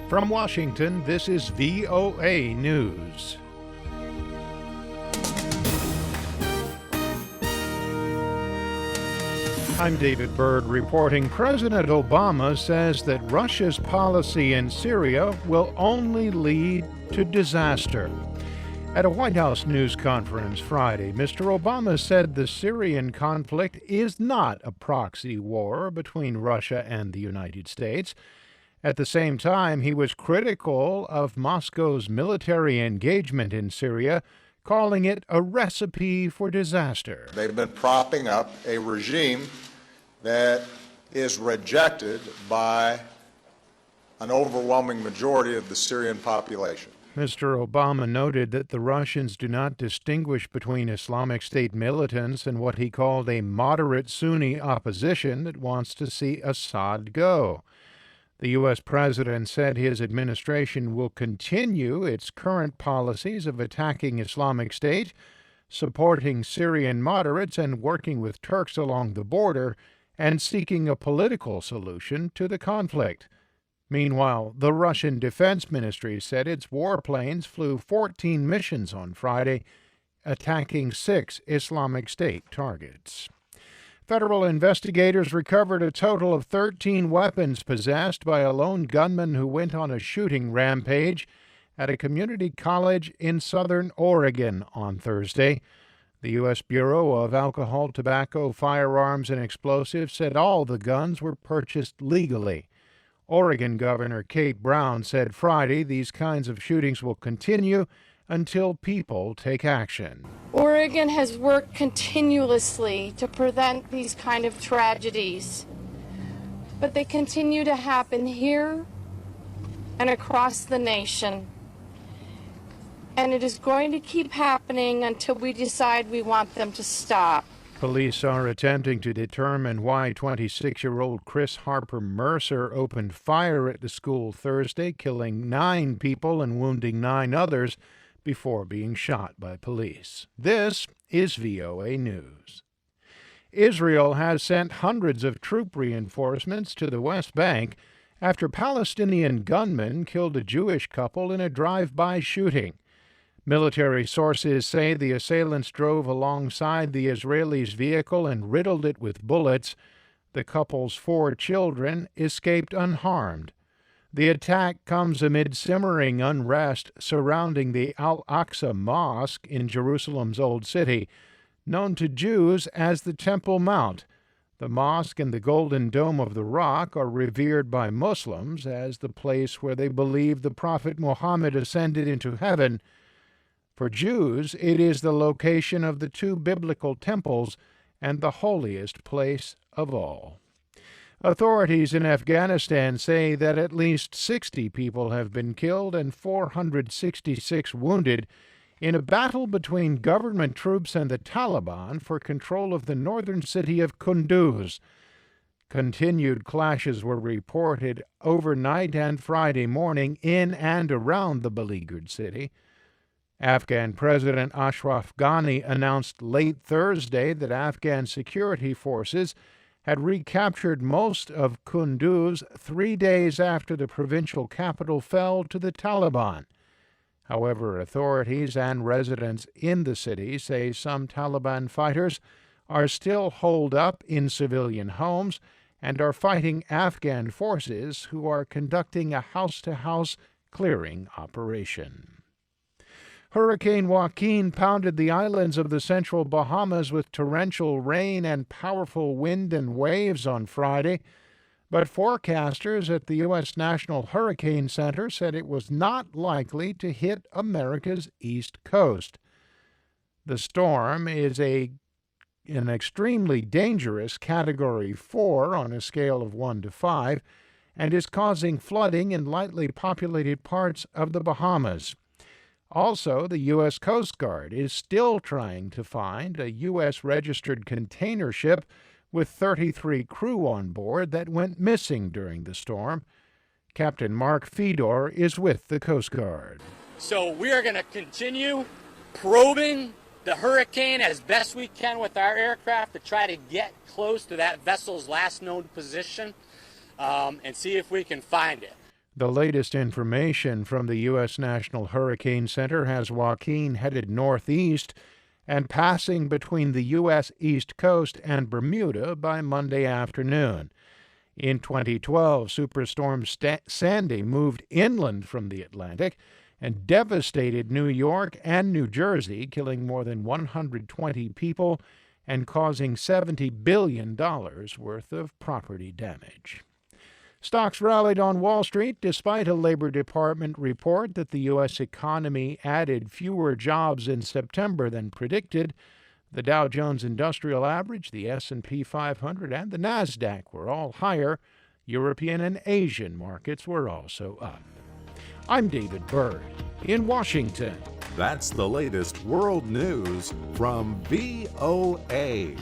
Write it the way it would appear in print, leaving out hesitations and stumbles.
From Washington, this is VOA News. I'm David Byrd reporting. President Obama says that Russia's policy in Syria will only lead to disaster. At a White House news conference Friday, Mr. Obama said the Syrian conflict is not a proxy war between Russia and the United States. At the same time, he was critical of Moscow's military engagement in Syria, calling it a recipe for disaster. They've been propping up a regime that is rejected by an overwhelming majority of the Syrian population. Mr. Obama noted that the Russians do not distinguish between Islamic State militants and what he called a moderate Sunni opposition that wants to see Assad go. The U.S. president said his administration will continue its current policies of attacking Islamic State, supporting Syrian moderates, and working with Turks along the border, and seeking a political solution to the conflict. Meanwhile, the Russian Defense Ministry said its warplanes flew 14 missions on Friday, attacking 6 Islamic State targets. Federal investigators recovered a total of 13 weapons possessed by a lone gunman who went on a shooting rampage at a community college in southern Oregon on Thursday. The U.S. Bureau of Alcohol, Tobacco, Firearms, and Explosives said all the guns were purchased legally. Oregon Governor Kate Brown said Friday these kinds of shootings will continue until people take action. Oregon has worked continuously to prevent these kind of tragedies, but they continue to happen here and across the nation. And it is going to keep happening until we decide we want them to stop. Police are attempting to determine why 26-year-old Chris Harper Mercer opened fire at the school Thursday, killing 9 people and wounding 9 others before being shot by police. This is VOA News. Israel has sent hundreds of troop reinforcements to the West Bank after Palestinian gunmen killed a Jewish couple in a drive-by shooting. Military sources say the assailants drove alongside the Israelis' vehicle and riddled it with bullets. The couple's 4 children escaped unharmed. The attack comes amid simmering unrest surrounding the Al-Aqsa Mosque in Jerusalem's Old City, known to Jews as the Temple Mount. The mosque and the Golden Dome of the Rock are revered by Muslims as the place where they believe the Prophet Muhammad ascended into heaven. For Jews, it is the location of the 2 biblical temples and the holiest place of all. Authorities in Afghanistan say that at least 60 people have been killed and 466 wounded in a battle between government troops and the Taliban for control of the northern city of Kunduz. Continued clashes were reported overnight and Friday morning in and around the beleaguered city. Afghan President Ashraf Ghani announced late Thursday that Afghan security forces had recaptured most of Kunduz 3 days after the provincial capital fell to the Taliban. However, authorities and residents in the city say some Taliban fighters are still holed up in civilian homes and are fighting Afghan forces who are conducting a house-to-house clearing operation. Hurricane Joaquin pounded the islands of the central Bahamas with torrential rain and powerful wind and waves on Friday, but forecasters at the U.S. National Hurricane Center said it was not likely to hit America's east coast. The storm is an extremely dangerous Category 4 on a scale of 1 to 5 and is causing flooding in lightly populated parts of the Bahamas. Also, the U.S. Coast Guard is still trying to find a U.S.-registered container ship with 33 crew on board that went missing during the storm. Captain Mark Fedor is with the Coast Guard. So we are going to continue probing the hurricane as best we can with our aircraft to try to get close to that vessel's last known position. and see if we can find it. The latest information from the U.S. National Hurricane Center has Joaquin headed northeast and passing between the U.S. East Coast and Bermuda by Monday afternoon. In 2012, Superstorm Sandy moved inland from the Atlantic and devastated New York and New Jersey, killing more than 120 people and causing $70 billion worth of property damage. Stocks rallied on Wall Street despite a Labor Department report that the U.S. economy added fewer jobs in September than predicted. The Dow Jones Industrial Average, the S&P 500, and the Nasdaq were all higher. European and Asian markets were also up. I'm David Byrd in Washington. That's the latest world news from VOA.